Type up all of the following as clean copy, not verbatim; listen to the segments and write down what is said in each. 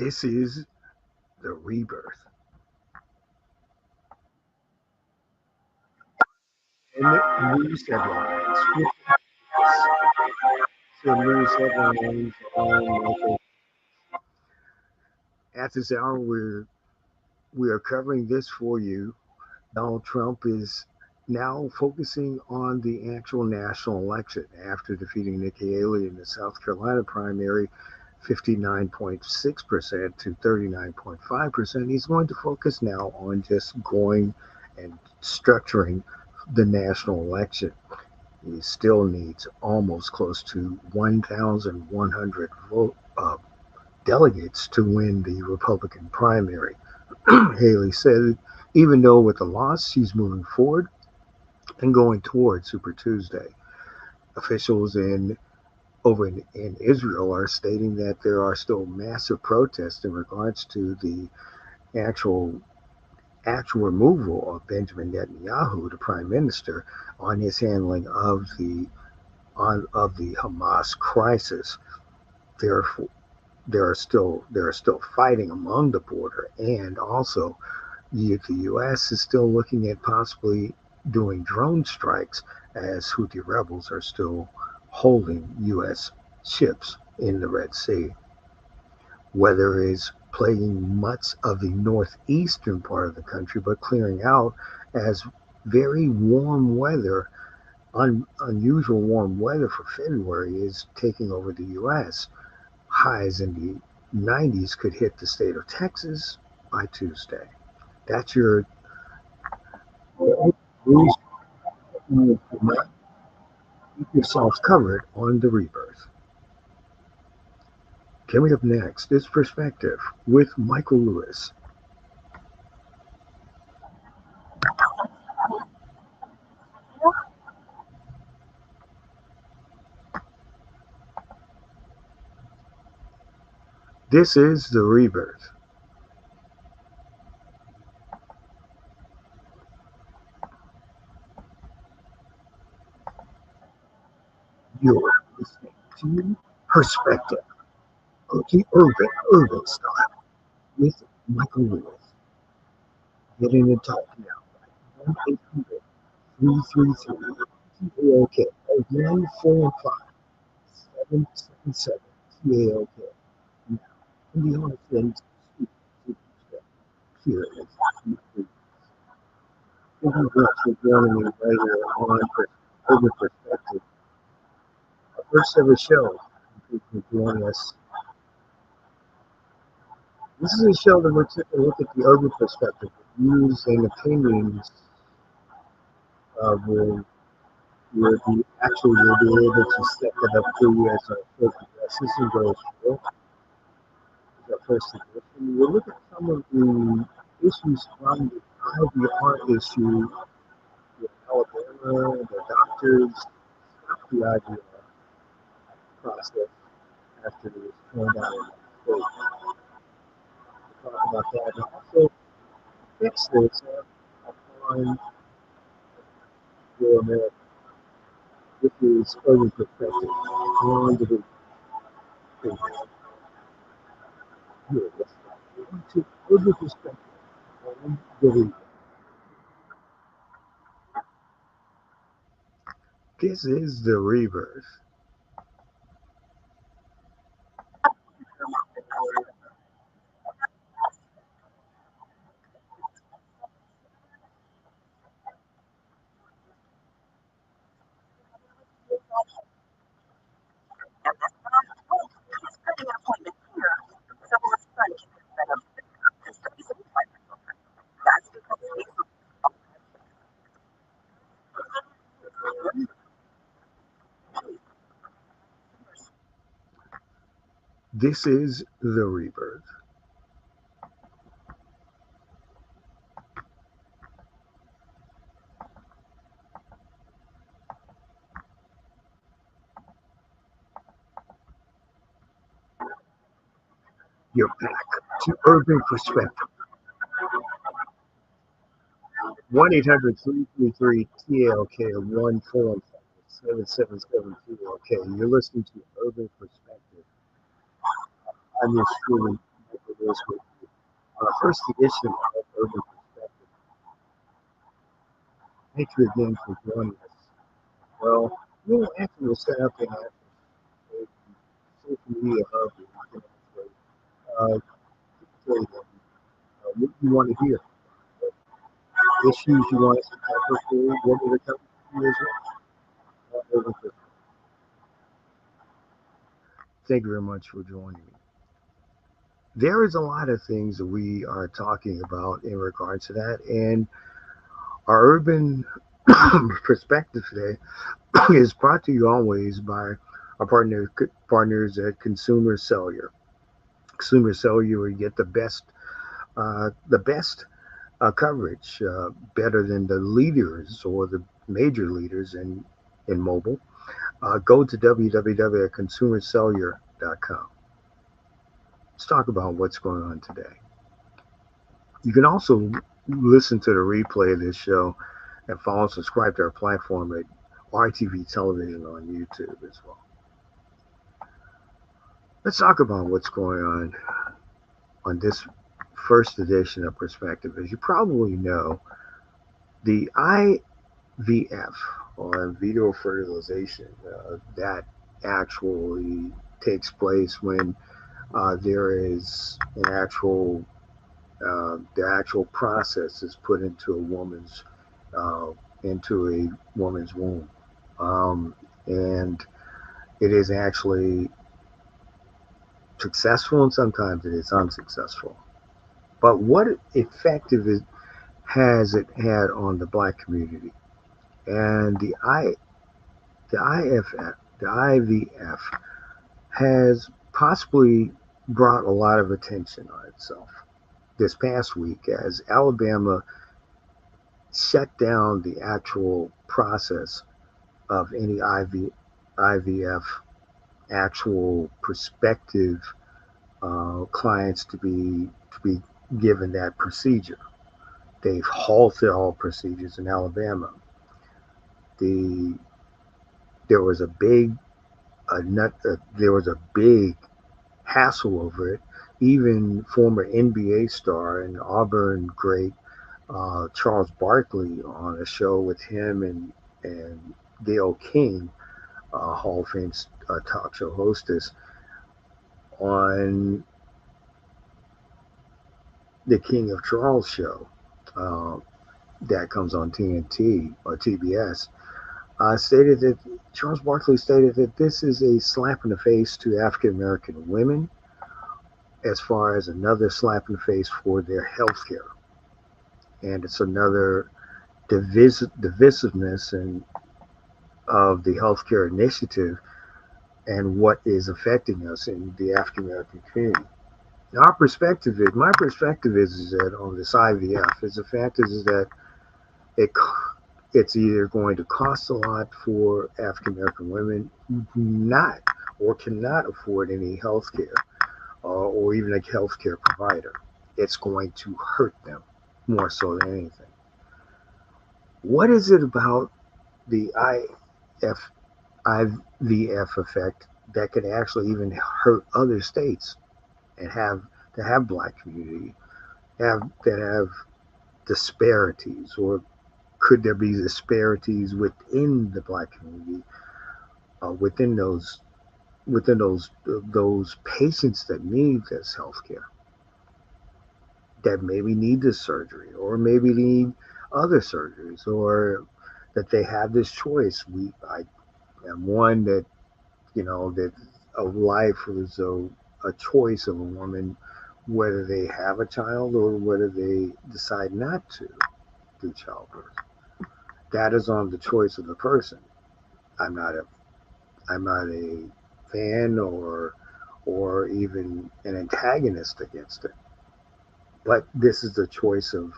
This is the rebirth. And news headlines. So news headlines on local. At this hour, we are covering this for you. Donald Trump is now focusing on the actual national election after defeating Nikki Haley in the South Carolina primary 59.6% to 39.5%. He's going to focus now on just going and structuring the national election. He still needs almost close to 1,100 delegates to win the Republican primary. Haley said, even though with the loss, she's moving forward and going toward Super Tuesday. Officials over in Israel are stating that there are still massive protests in regards to the actual removal of Benjamin Netanyahu, the prime minister, on his handling of the Hamas crisis. Therefore, there are still fighting among the border, and also the U.S. is still looking at possibly doing drone strikes as Houthi rebels are still holding U.S. ships in the Red Sea. Weather is plaguing much of the northeastern part of the country, but clearing out as very warm weather, unusual warm weather for February is taking over the U.S. Highs in the 90s could hit the state of Texas by Tuesday. That's your news. Keep yourself covered on the rebirth. Coming up next is Perspective with Michael Lewis. This is the rebirth. You're listening to Perspective, the urban style with Michael Lewis. Get in and talk now. 1-800-333-TAOK. 1-415-777 TAOK. Now, in the honest things, here is Michael. Thank you for joining me right here on Urban Perspective. Our first ever show. Thank you for joining us. This is a show that we're taking a look at the urban perspective, views and opinions you'll be able to step it up to you as our first progresses and goes through. As our first edition, we'll look at some of the issues from the IVR issue with Alabama, the doctors, stopped the IVR process after it was thrown out of the state. We'll talk about that and also fix this upon your America. This is urban perspective on the here. To urban perspective on the This is the rebirth. This is the rebirth. You're back to Urban Perspective. 1-800-333-TALK or 1-415-777-TALK. You're listening to Urban Perspective. I'm your student, this with our first edition of Urban Perspective. Thank you again for joining us. Well, after we set up in our social media hub, we can actually say that, what you want to hear, issues you want us to cover for, what we're covering for you as well. Thank you very much for joining me. There is a lot of things that we are talking about in regards to that, and our urban perspective today is brought to you always by our partners at Consumer Cellular. Consumer Cellular, you get the best coverage, better than the leaders or the major leaders in mobile. Go to www.consumercellular.com. Let's talk about what's going on today. You can also listen to the replay of this show and follow and subscribe to our platform at RTV Television on YouTube as well. Let's talk about what's going on this first edition of Perspective. As you probably know, the IVF, or video fertilization, that actually takes place when there is the actual process is put uh, into a woman's womb, and it is actually successful, and sometimes it is unsuccessful. But what has it had on the black community? And the IVF has possibly brought a lot of attention on itself this past week as Alabama shut down the actual process of any IVF actual prospective clients to be given that procedure. They've halted all procedures in Alabama. The there was a big there was a big hassle over it. Even former NBA star and Auburn great Charles Barkley on a show with him and Gayle King, Hall of Fame talk show hostess, on the King of Charles show uh, that comes on TNT or TBS. Stated that Charles Barkley stated that this is a slap in the face to African American women, as far as another slap in the face for their health care. And it's another divisiveness of the healthcare initiative and what is affecting us in the African American community. Now, my perspective is that on this IVF is the fact is that it it's either going to cost a lot for African American women who do not or cannot afford any health care or even a health care provider. It's going to hurt them more so than anything. What is it about the IF, IVF effect that could actually even hurt other states and have black community have disparities, or could there be disparities within the black community, within those patients that need this health care, that maybe need this surgery or maybe need other surgeries, or that they have this choice. I am one that, that a life is a choice of a woman, whether they have a child or whether they decide not to do childbirth. That is on the choice of the person. I'm not a I'm not a fan or even an antagonist against it. But this is the choice of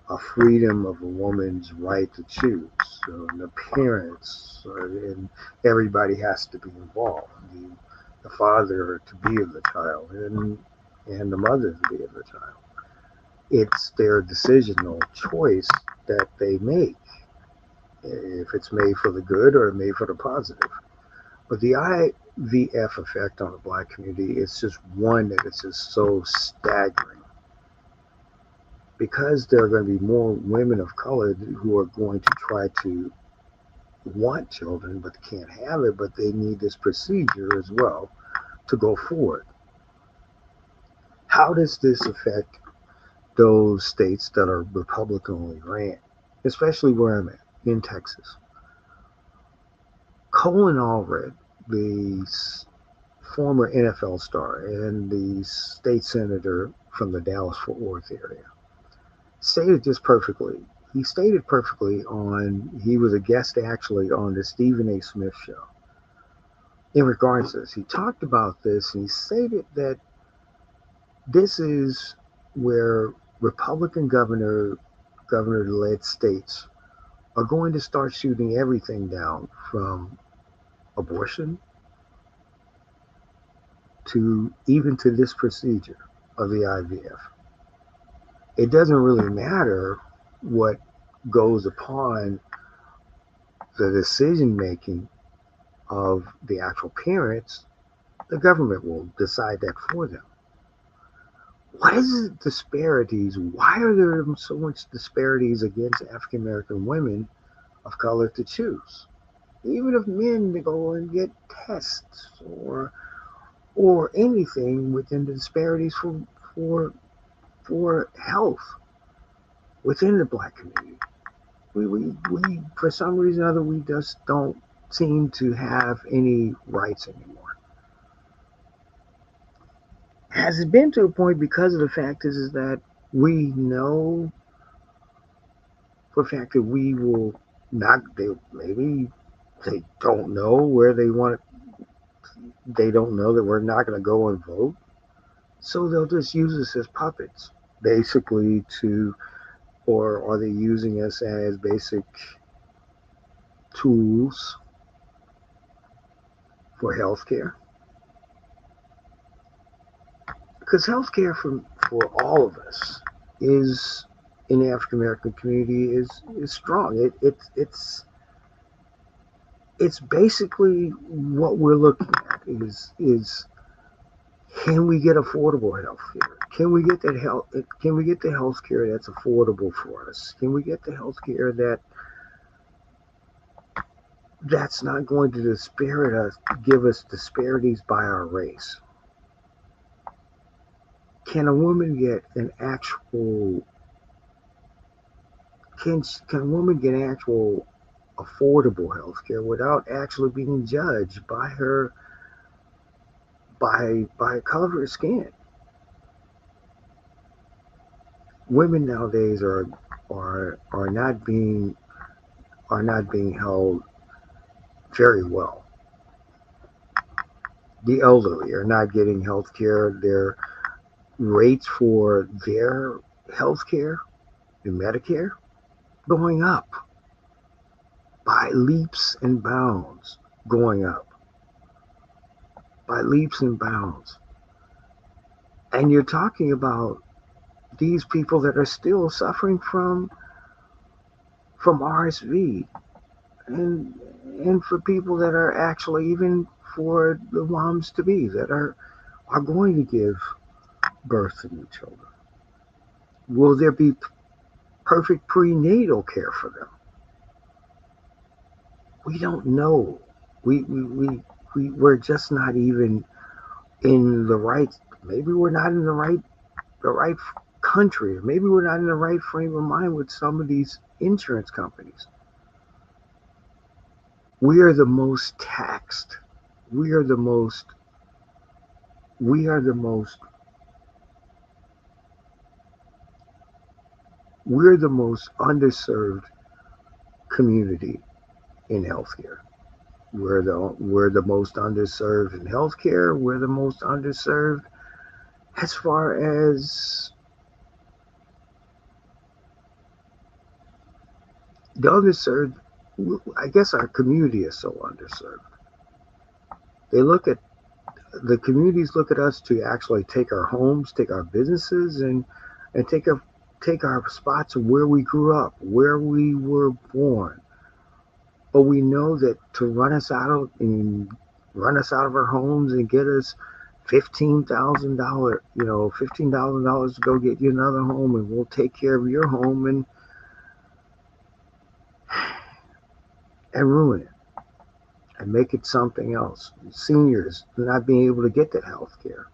a freedom of a woman's right to choose. So the parents and everybody has to be involved. The father to be of the child and the mother to be of the child. It's their decisional choice that they make, if it's made for the good or made for the positive. But the VF effect on the black community is just one that is just so staggering because there are going to be more women of color who are going to try to want children but can't have it, but they need this procedure as well to go forward. How does this affect those states that are Republicanly ran, especially where I'm at in Texas? Colin Allred, the former NFL star and the state senator from the Dallas Fort Worth area, stated this perfectly. He stated perfectly he was a guest actually on the Stephen A. Smith show. In regards to this, he talked about this and he stated that this is where Republican governor-led states are going to start shooting everything down from abortion to even to this procedure of the IVF. It doesn't really matter what goes upon the decision making of the actual parents, the government will decide that for them. What is the disparities? Why are there so much disparities against African American women of color to choose? Even if men to go and get tests or anything within the disparities for for health within the black community. We for some reason or other we just don't seem to have any rights anymore. Has it been to a point because of the fact is that we know for a fact that we will not they maybe they don't know where they want they don't know that we're not going to go and vote, so they'll just use us as puppets basically to or are they using us as basic tools for healthcare? Because healthcare for all of us is in the African American community is strong. It's basically what we're looking at is can we get affordable health care? Can we get the health care that's affordable for us? Can we get the health care that's not going to give us disparities by our race? Can a woman get an actual can a woman get actual affordable health care without actually being judged by her by color of her skin? Women nowadays are not being held very well. The elderly are not getting health care. Their rates for their health care, the Medicare, going up by leaps and bounds, going up by leaps and bounds. And you're talking about these people that are still suffering from RSV and for people that are actually even for the moms to be that are going to give birth to new children. Will there be perfect prenatal care for them? We don't know. We're just not even in the right. Maybe we're not in the right country. Maybe we're not in the right frame of mind with some of these insurance companies. We are the most taxed. We are the most. We are the most. We're the most underserved community in healthcare. We're the most underserved in healthcare. We're the most underserved as far as the underserved. I guess our community is so underserved. They look at the communities look at us to actually take our homes, take our businesses, and take our spots of where we grew up, where we were born. But we know that to run us out and run us out of our homes and get us $15,000, $15,000 to go get you another home, and we'll take care of your home and ruin it and make it something else. Seniors not being able to get that health care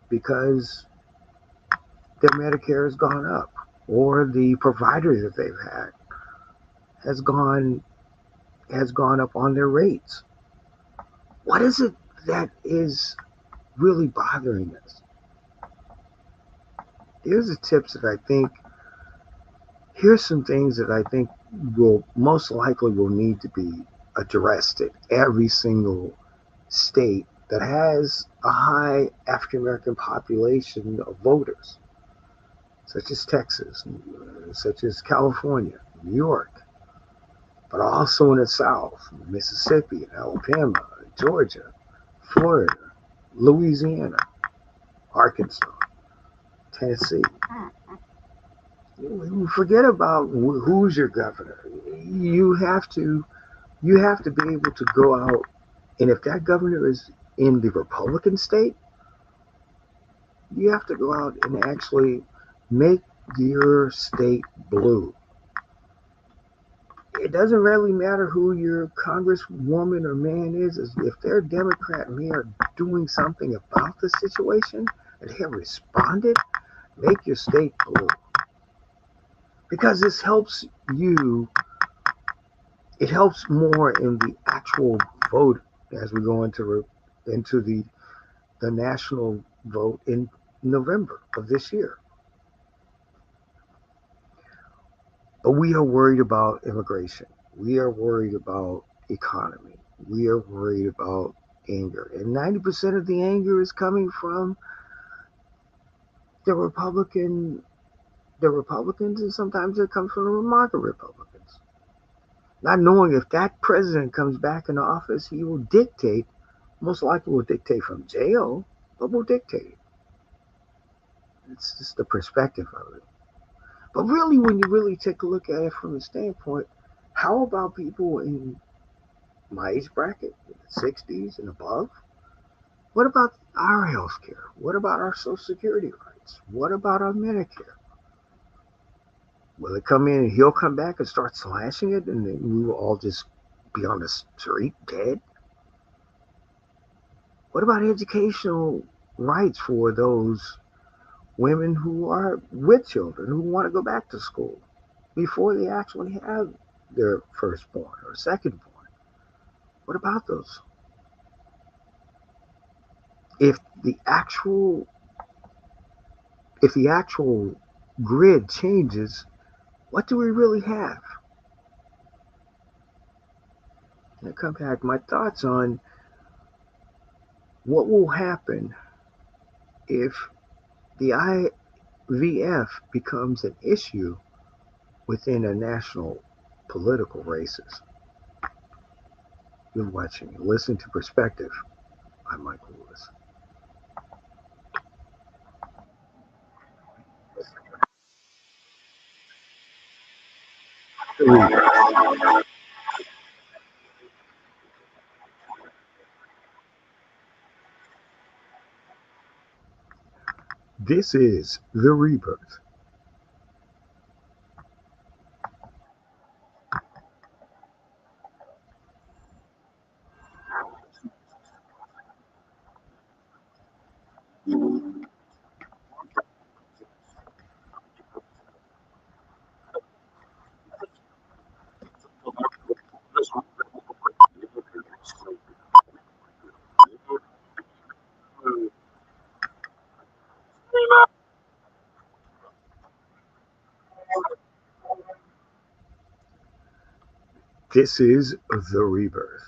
because their Medicare has gone up or the provider that they've had has gone has gone up on their rates. What is it that is really bothering us? Here's the tips that I think here's some things that I think will most likely will need to be addressed at every single state that has a high African American population of voters, such as Texas, such as California, New York, but also in the South, Mississippi, Alabama, Georgia, Florida, Louisiana, Arkansas, Tennessee. Forget about who's your governor. You have to you have to be able to go out, and if that governor is in the Republican state, you have to go out and actually make your state blue. It doesn't really matter who your congresswoman or man is if they're a Democrat and they are doing something about the situation and they have responded, make your state blue. Because this helps you, it helps more in the actual vote as we go into the national vote in November of this year. But we are worried about immigration. We are worried about economy. We are worried about anger. And 90% of the anger is coming from the Republican the Republicans, and sometimes it comes from the market Republicans. Not knowing if that president comes back in office, he will dictate, most likely will dictate from jail, but will dictate. It's just the perspective of it. But really, when you really take a look at it from the standpoint, how about people in my age bracket, in the 60s and above? What about our health care? What about our Social Security rights? What about our Medicare? Will it come in and he'll come back and start slashing it and then we will all just be on the street dead? What about educational rights for those women who are with children who want to go back to school before they actually have their firstborn or secondborn? What about those? If the actual if the actual grid changes, what do we really have? And I come back my thoughts on what will happen if the IVF becomes an issue within a national political races. You're watching, listen to Perspective. I'm Michael Lewis. This is The Rebirth. This is The Rebirth.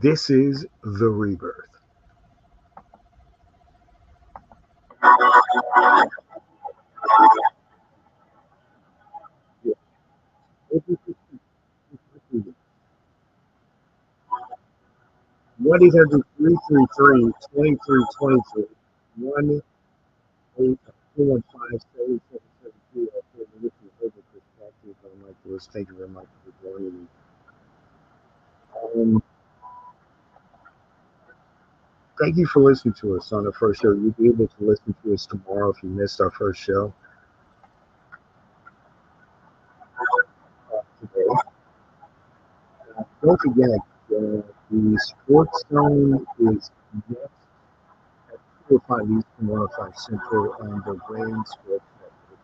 This is the rebirth. What is it? 333 1 8 215 This is Herbert Perspective. I'm Mike Lewis. Thank you very much for joining me. Thank you for listening to us on the first show. You'll be able to listen to us tomorrow if you missed our first show today. Don't forget, the Sports Zone is next at 205 Eastern, 105 Central on the Brain Sports Network.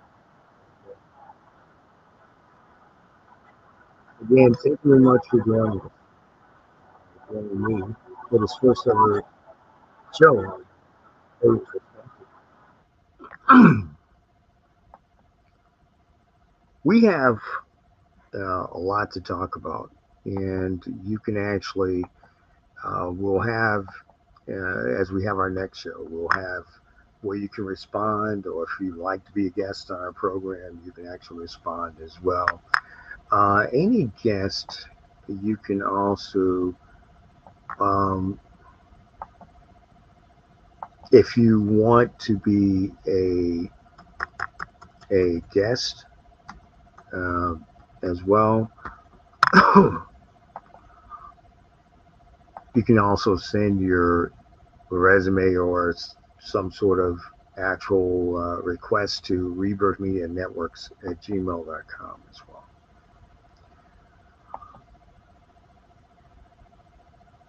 Again, thank you very much for joining us, joining me for this first ever show on Herbert Perspective. We have a lot to talk about, and you can actually, we'll have, as we have our next show, we'll have where you can respond, or if you'd like to be a guest on our program, you can actually respond as well. Any guest, you can also, um, if you want to be a guest uh, as well, you can also send your resume or some sort of actual request to rebirthmedianetworks@gmail.com as well.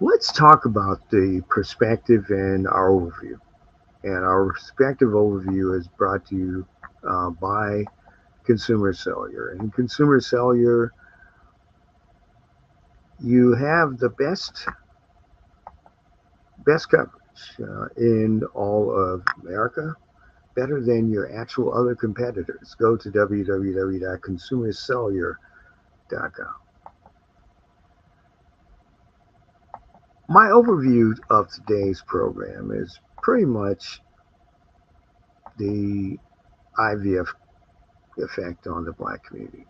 Let's talk about the perspective and our overview. And our perspective overview is brought to you by Consumer Cellular. And Consumer Cellular, you have the best coverage in all of America, better than your actual other competitors. Go to www.consumercellular.com. My overview of today's program is pretty much the IVF effect on the black community.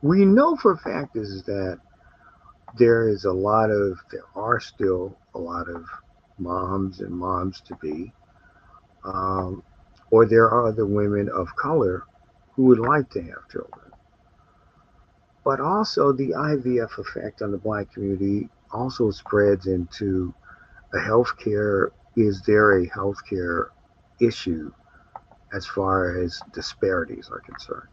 We know for a fact is that there are still a lot of moms and moms to be, um, or there are other women of color who would like to have children. But also the IVF effect on the black community also spreads into a healthcare. Is there a healthcare issue as far as disparities are concerned?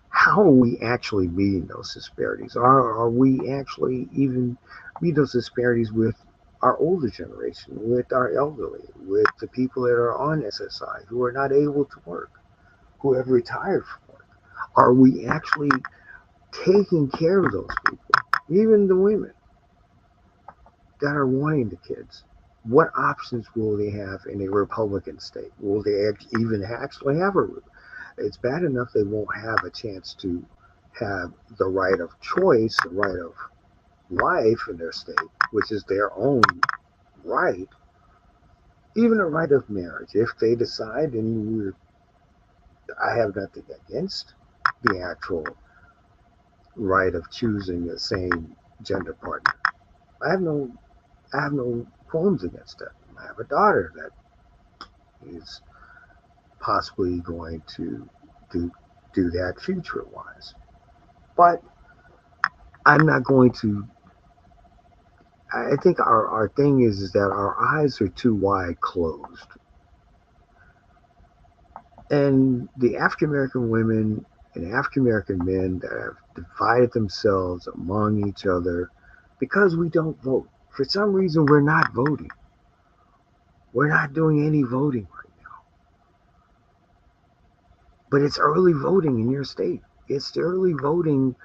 How are we actually meeting those disparities? Are we actually even meet those disparities with our older generation, with our elderly, with the people that are on SSI who are not able to work, who have retired from work? Are we actually taking care of those people, even the women that are wanting the kids? What options will they have in a Republican state? Will they even actually have a? It's bad enough they won't have a chance to have the right of choice, the right of life in their state, which is their own right, even a right of marriage. If they decide, and I have nothing against the actual right of choosing the same gender partner. I have no, I have no qualms against that. I have a daughter that is possibly going to do do that future wise, but I'm not going to. I think our thing is that our eyes are too wide closed. And the African American women and African American men that have divided themselves among each other because we don't vote. For some reason, we're not voting. We're not doing any voting right now. But it's early voting in your state. It's early voting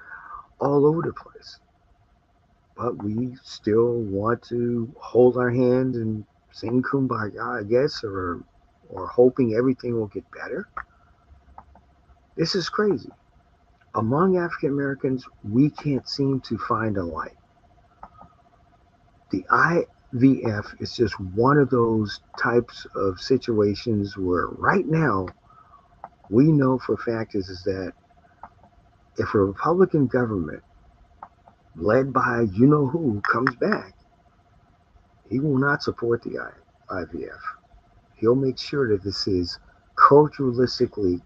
all over the place. But we still want to hold our hands and sing kumbaya, I guess, or hoping everything will get better. This is crazy. Among African Americans, we can't seem to find a light. The IVF is just one of those types of situations where right now we know for a fact is that if a Republican government led by you know who comes back, he will not support the IVF. He'll make sure that this is culturalistically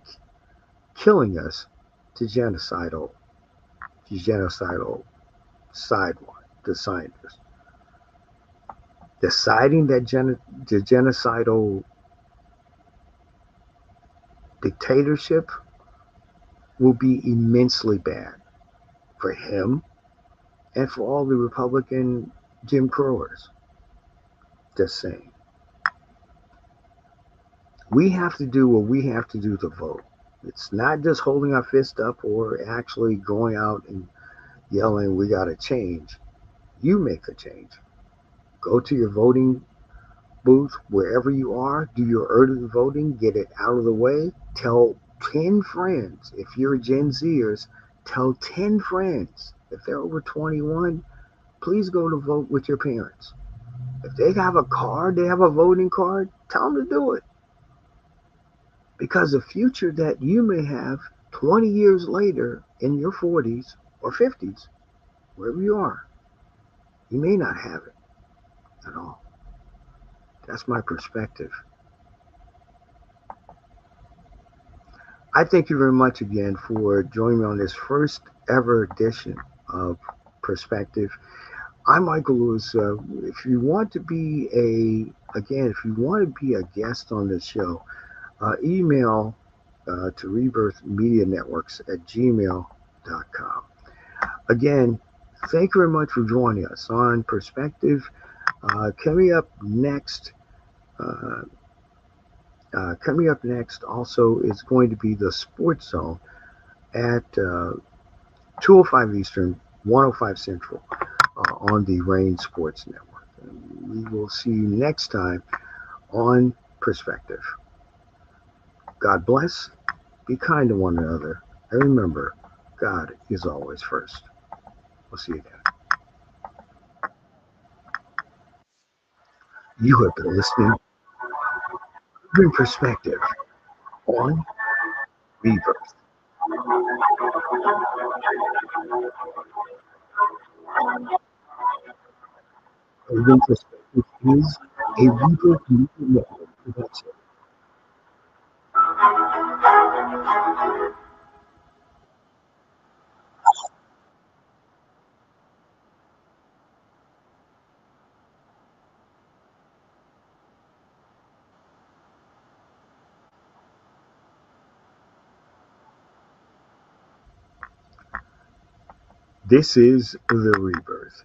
killing us to genocidal sidewalk, the scientists. Deciding that the genocidal dictatorship will be immensely bad for him and for all the Republican Jim Crowers. Just saying. We have to do what we have to do to vote. It's not just holding our fist up or actually going out and yelling, we got to change. You make the change. Go to your voting booth wherever you are, do your early voting, get it out of the way. Tell 10 friends. If you're Gen Zers, tell 10 friends. If they're over 21, please go to vote with your parents. If they have a card, they have a voting card, tell them to do it. Because the future that you may have 20 years later in your 40s or 50s, wherever you are, you may not have it at all. That's my perspective. I thank you very much again for joining me on this first ever edition of Perspective. I'm Michael Lewis. If you want to be if you want to be a guest on this show, email to rebirthmedianetworks@gmail.com. Again, thank you very much for joining us on Perspective. Coming up next, uh, also is going to be the Sports Zone at 2:05 Eastern, 1:05 Central on the Rain Sports Network. And we will see you next time on Perspective. God bless. Be kind to one another. And remember, God is always first. We'll see you again. You have been listening to Perspective on Rebirth. Urban Perspective is a Rebirth Media Network production. This is The Rebirth.